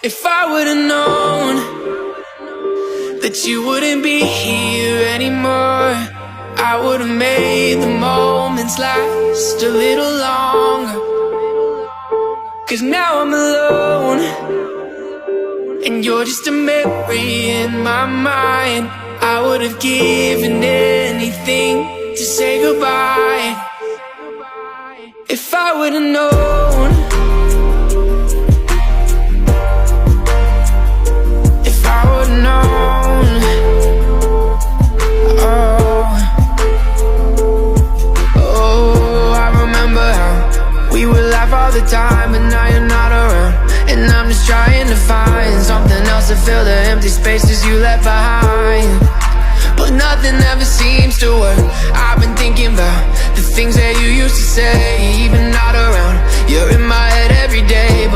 If I would've known that you wouldn't be here anymore, I would've made the moments last a little longer. 'Cause now I'm alone, and you're just a memory in my mind. I would've given anything to say goodbye. If I would've known, if I would've known, I remember how we would laugh all the time, but now you're not around. And I'm just trying to find something else to fill the empty spaces you left behind. But nothing ever seems to work. I've been thinking about the things that you used to say, even not around. You're in my head every day, but